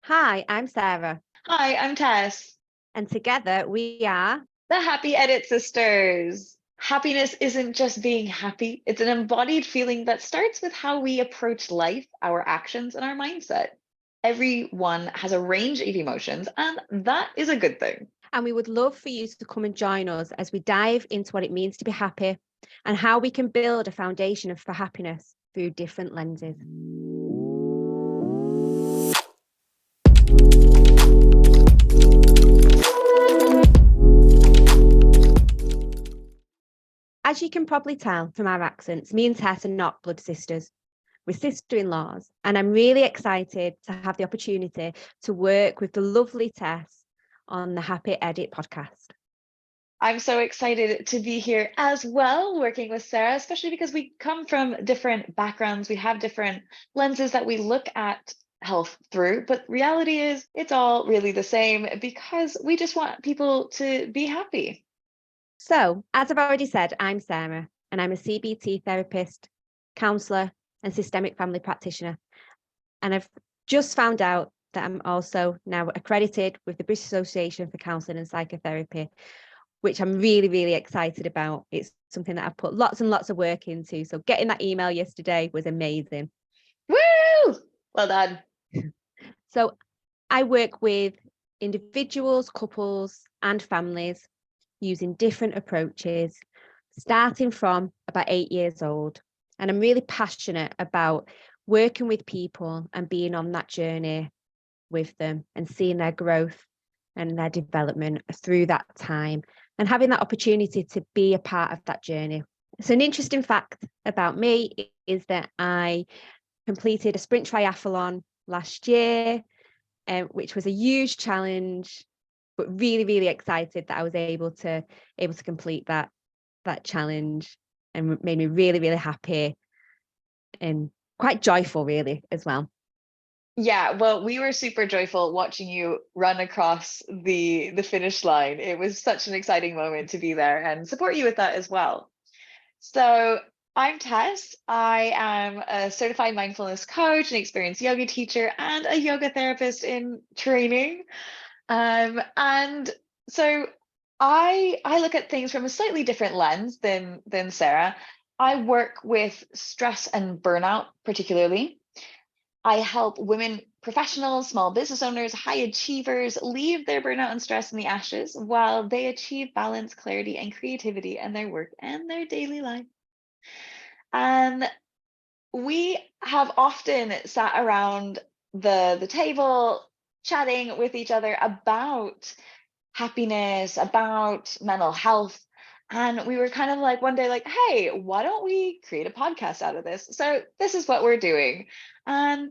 Hi, I'm Sarah, Hi, I'm Tess, and together we are. the Happy Edit Sisters. Happiness isn't just being happy, it's an embodied feeling that starts with how we approach life, our actions, and our mindset. Everyone has a range of emotions, and that is a good thing. And we would love for you to come and join us as we dive into what it means to be happy and how we can build a foundation for happiness through different lenses. As you can probably tell from our accents, me and Tess are not blood sisters. We're sister-in-laws, and I'm really excited to have the opportunity to work with the lovely Tess on the Happy Edit podcast. I'm so excited to be here as well, working with Sarah, especially because we come from different backgrounds. We have different lenses that we look at health through, but reality is it's all really the same because we just want people to be happy. So, as I've already said, I'm Sarah, and I'm a CBT therapist, counsellor, and systemic family practitioner. And I've just found out that I'm also now accredited with the British Association for Counselling and Psychotherapy, which I'm really, really excited about. It's something that I've put lots and lots of work into. So getting that email yesterday was amazing. Woo! Well done. So I work with individuals, couples, and families using different approaches, starting from about 8 years old. And I'm really passionate about working with people and being on that journey with them and seeing their growth and their development through that time and having that opportunity to be a part of that journey. So an interesting fact about me is that I completed a sprint triathlon last year, which was a huge challenge, but really, really excited that I was able to complete that challenge, and made me really, really happy and quite joyful, really, as well. Yeah, well, we were super joyful watching you run across the finish line. It was such an exciting moment to be there and support you with that as well. So, I'm Tess. I am a certified mindfulness coach, an experienced yoga teacher, and a yoga therapist in training. And so I look at things from a slightly different lens than Sarah. I work with stress and burnout particularly. I help women professionals, small business owners, high achievers leave their burnout and stress in the ashes while they achieve balance, clarity, and creativity in their work and their daily life. And we have often sat around the table chatting with each other about happiness, about mental health. And we were kind of like one day, like, hey, why don't we create a podcast out of this? So this is what we're doing. And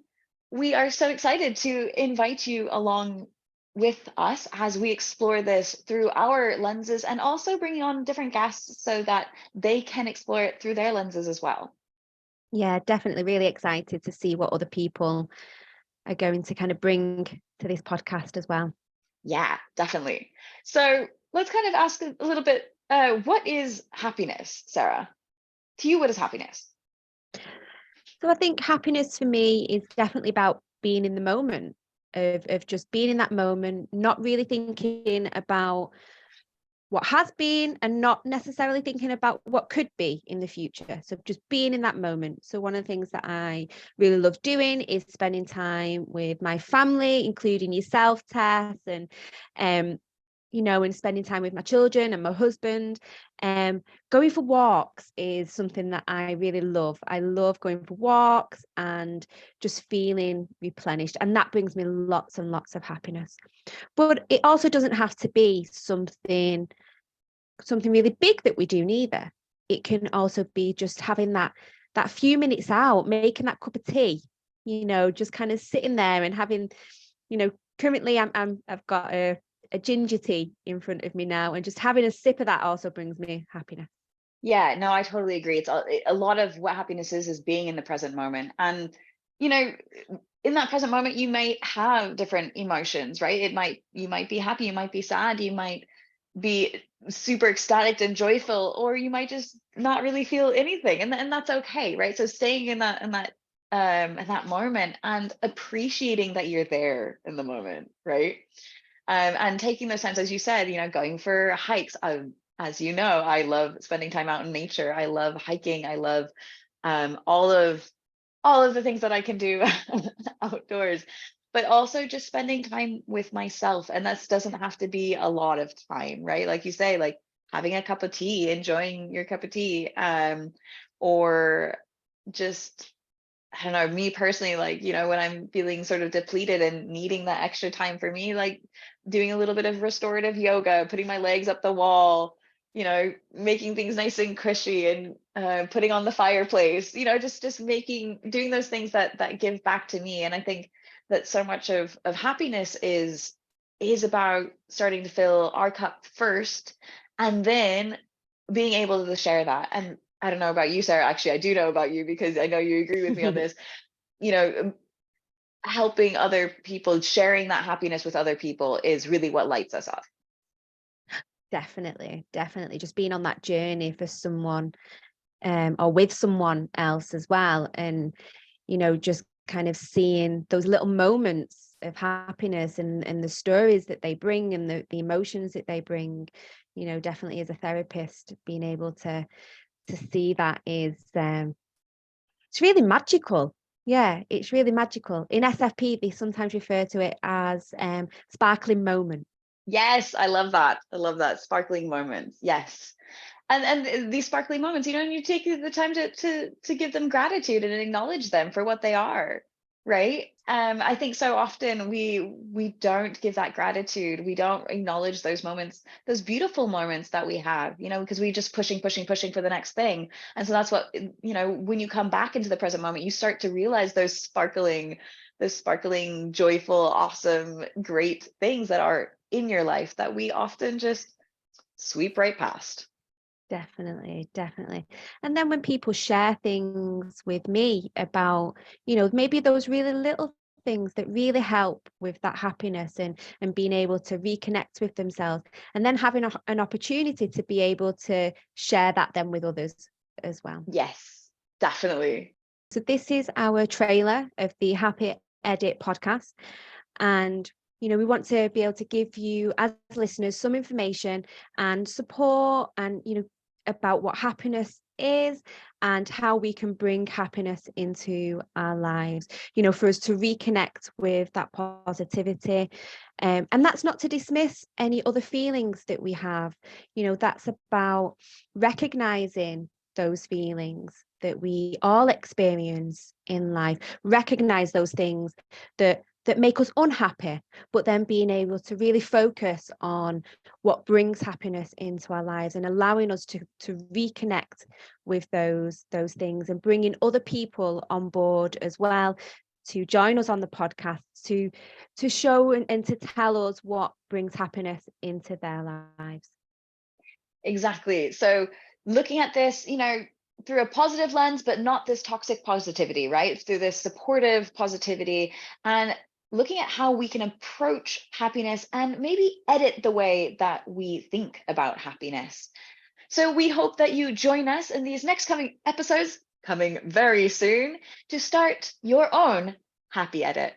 we are so excited to invite you along with us as we explore this through our lenses and also bringing on different guests so that they can explore it through their lenses as well. Yeah, definitely really excited to see what other people are going to kind of bring to this podcast as well. Yeah, definitely. So let's kind of ask a little bit, what is happiness, Sarah? To you, what is happiness? So I think happiness for me is definitely about being in the moment, of just being in that moment, not really thinking about what has been and not necessarily thinking about what could be in the future. So just being in that moment. So one of the things that I really love doing is spending time with my family, including yourself, Tess, and and spending time with my children and my husband. Going for walks is something that I really love. I love going for walks and just feeling replenished, and that brings me lots and lots of happiness. But it also doesn't have to be something really big that we do neither. It can also be just having that few minutes out, making that cup of tea, just kind of sitting there and having, currently I've got a ginger tea in front of me now, and just having a sip of that also brings me happiness. Yeah, no, I totally agree. It's a lot of what happiness is being in the present moment. And, you know, in that present moment, you might have different emotions, right? You might be happy, you might be sad, you might be super ecstatic and joyful, or you might just not really feel anything. And that's okay, right? So staying in that in that moment, and appreciating that you're there in the moment, right? And taking those times, as you said, going for hikes. As you know, I love spending time out in nature. I love hiking. I love all of the things that I can do outdoors, but also just spending time with myself. And that doesn't have to be a lot of time, right? Like you say, like having a cup of tea, enjoying your cup of tea, or just, I don't know, me personally, like, when I'm feeling sort of depleted and needing that extra time for me, like doing a little bit of restorative yoga, putting my legs up the wall, making things nice and cushy, and putting on the fireplace, just doing those things that give back to me. And I think that so much of happiness is about starting to fill our cup first, and then being able to share that. And I don't know about you, Sarah. Actually, I do know about you, because I know you agree with me on this. Helping other people, sharing that happiness with other people is really what lights us up. Definitely. Just being on that journey for someone, or with someone else as well. And, just kind of seeing those little moments of happiness and the stories that they bring, and the emotions that they bring, definitely as a therapist, being able to see that is, it's really magical. Yeah, it's really magical. In SFP, they sometimes refer to it as sparkling moment. Yes, I love that. I love that. Sparkling moments. Yes. And these sparkling moments, you take the time to give them gratitude and acknowledge them for what they are, right? I think so often we don't give that gratitude. We don't acknowledge those moments, those beautiful moments that we have, because we just pushing for the next thing. And so that's what, when you come back into the present moment, you start to realize those sparkling, joyful, awesome, great things that are in your life that we often just sweep right past. Definitely. And then when people share things with me about, maybe those really little things that really help with that happiness, and being able to reconnect with themselves, and then having an opportunity to be able to share that then with others as well. Yes, definitely. So this is our trailer of the Happy Edit podcast. And we want to be able to give you as listeners some information and support, and about what happiness is and how we can bring happiness into our lives, for us to reconnect with that positivity. And that's not to dismiss any other feelings that we have. That's about recognizing those feelings that we all experience in life, recognize those things that make us unhappy, but then being able to really focus on what brings happiness into our lives, and allowing us to reconnect with those things, and bringing other people on board as well to join us on the podcast, to show and to tell us what brings happiness into their lives. Exactly. So looking at this, through a positive lens, but not this toxic positivity, right? Through this supportive positivity, and looking at how we can approach happiness and maybe edit the way that we think about happiness. So we hope that you join us in these next coming episodes, coming very soon, to start your own happy edit.